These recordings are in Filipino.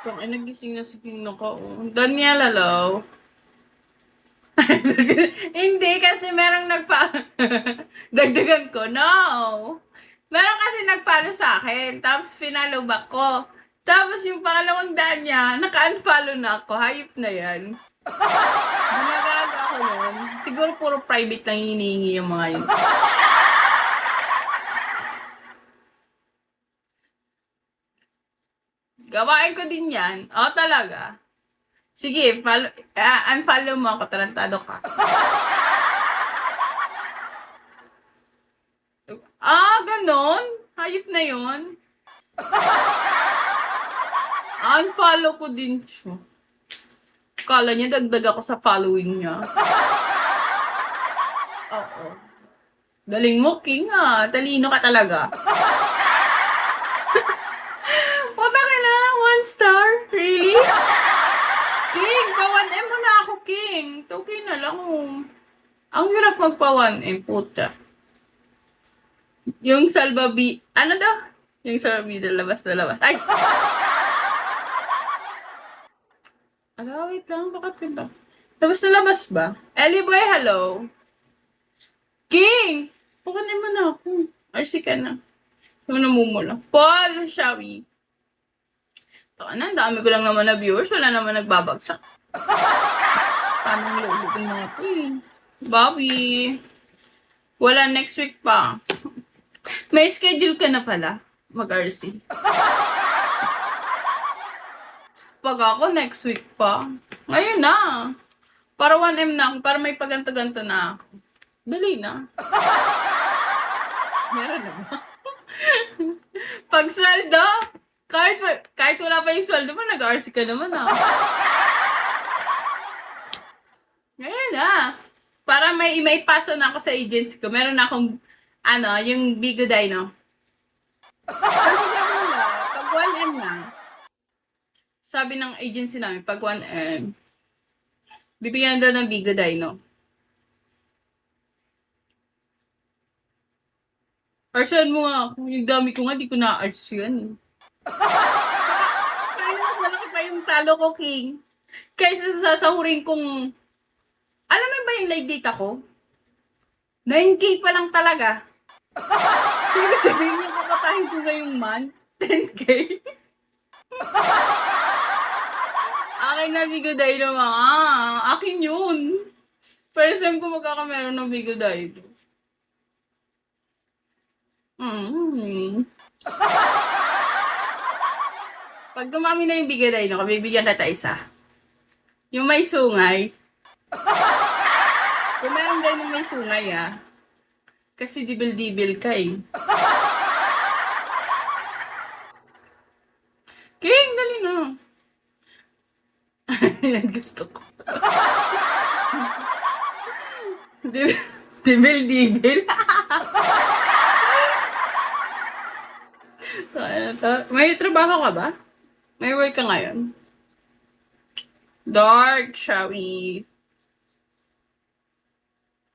Kung ay nagising na si King Naka, oh. Daniela, hello. Hindi, kasi merong dagdagan ko, no. Meron kasi nagpalo sa akin, tapos finalo back ko. Tapos yung pangalawang daan niya, naka-unfollow na ako. Hayop na yan. Gumagaga ako nun. Siguro puro private lang hinihingi yung mga yun. Gawain ko din yan. O, talaga. Sige, unfollow mo ako. Tarantado ka. Ganon? Hayop na yun? Unfollow ko din siya. Kala niya dagdag ako sa following niya. Oo. Galing mo, King, ah. Talino ka talaga. Puta ka na, 1 star? Really? King, pa 1M mo na ako, King. 2K na lang, oh. Ang hirap magpa 1M, puta. Yung salbabi... Ano daw? Yung salbabi na labas na labas. Ay! Ala, wait lang. Bakit pinta? Labas na labas ba? Ellie Boy, hello. King! Pukunin mo na ako. RC ka na. Ano namumula? Paul, shall we? Taka na, ang dami ko lang naman na viewers. Wala naman nagbabagsak. Paano ang loobutin mga ito eh? Bobby. Wala, next week pa. May schedule ka na pala. Mag-RC. Pag ako, next week pa. Ngayon na. Para 1M na ako. Para may paganto-ganto na ako. Dali na. Meron na ba? Pag sweldo, kahit wala pa yung sweldo mo, nag-RC ka naman ah. Ngayon na. Para may pasa na ako sa agency ko. Meron na akong, yung Bigo Dino. Pag 1M na. Sabi ng agency namin, pag 1M, bibigyan daw ng Bigo Dino. Arsan mo nga ako. Yung dami ko nga, di ko na-arts yan. Kaya mas malaki pa yung talo ko, King. Kaysa sasahurin kong... Alam mo ba yung live data ko? 9K pa lang talaga. Sige, sabihin niyo, kakatahin ko ngayong month. 10K. Akin na Bigo Dino mga. Akin yun. First time ko magkakameron ng Bigo Dino. Pag dumami na yung Bigo Dino, bibigyan kita isa. Yung may sungay. Kung meron din yung may sungay, ah. Kasi dibil-dibil ka eh. King, dali na. Yan gusto ko. Dibil-dibil. May trabaho ka ba? May work ka ngayon? Dark, shall we?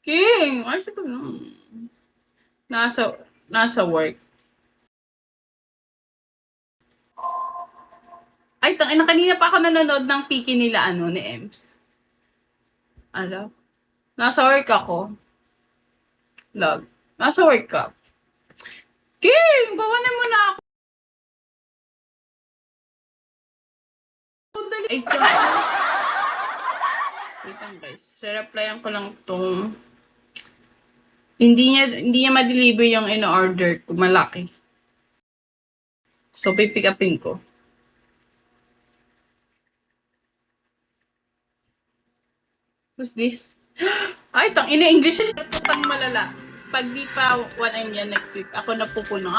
King, ay ko na. Nasa work. Ay, tangina, kanina pa ako nanonood ng piki nila, ni Ems. Ano? Nasa work ako. Log. Nasa work ka. King, bawanan mo na ako. Ay, wait lang guys. Re-replyan ko lang tong hindi niya ma-deliver yung in-order ko. Malaki. So, pipick upin ko. Who's this? Ay, ina-English. Tang malala. Pag di pa 1M yan next week, ako na pupuno.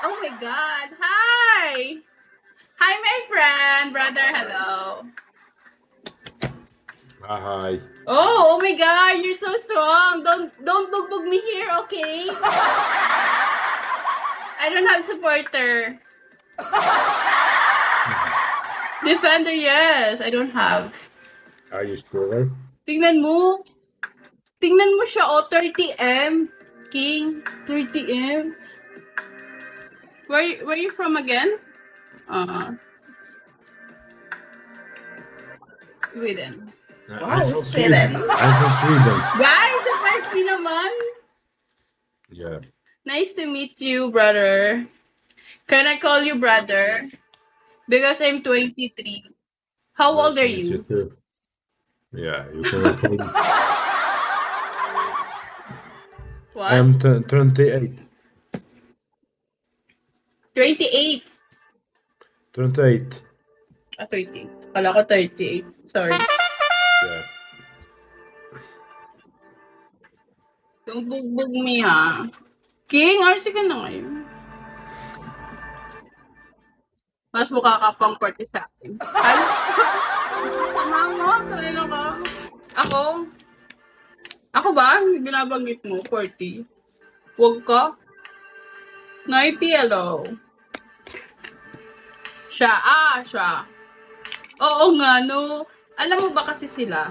Oh my God. Hi! Hi, my friend. Brother, hello. Hi. Oh my God, you're so strong. Don't bugbog me here, okay? I don't have supporter. Defender, yes. I don't have. Are you sure? Tingnan mo. Tingnan mo siya, 30M. King, 30M. Where you from again? Sweden. I'm Wow, from Sweden. I'm from Sweden. Guys, sa party naman. Yeah. Nice to meet you, brother. Can I call you brother? Because I'm 23. How Nice old to are meet you? too. Yeah, you can call me. What? I'm 28. 28. 28. 38. Kala ko 38. Sorry. Yeah. Don't bugbog me, ha? King, RC ka na ngayon. Mas mukha ka pang 40 sa akin. Ay! Tama mo, kanina ka. Ako? Ako ba? Binabanggit mo, 40. Huwag ka. Noipi, hello. Siya. Oo nga, no. Alam mo ba kasi sila?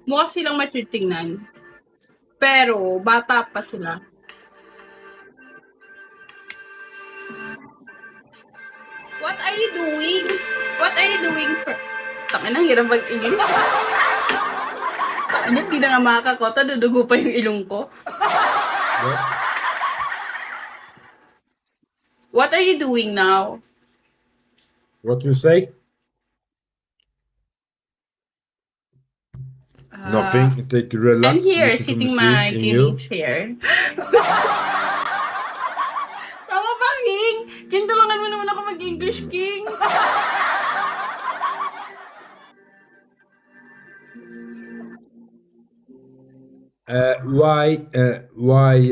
Mukha silang mature tingnan. Pero, bata pa sila. What are you doing? What are you doing for... Tangina, hirap mag-English. Tangina, hindi na nga makakakota, dudugo pa yung ilong ko. What? What are you doing now? What you say? Nothing. Take relax. I'm here, listen to sitting music, my and gaming you? chair. Tama ba, King? King, tulungan mo naman ako mag-English, King. Why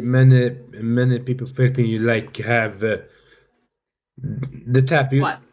many people thinking you like have the tap? What?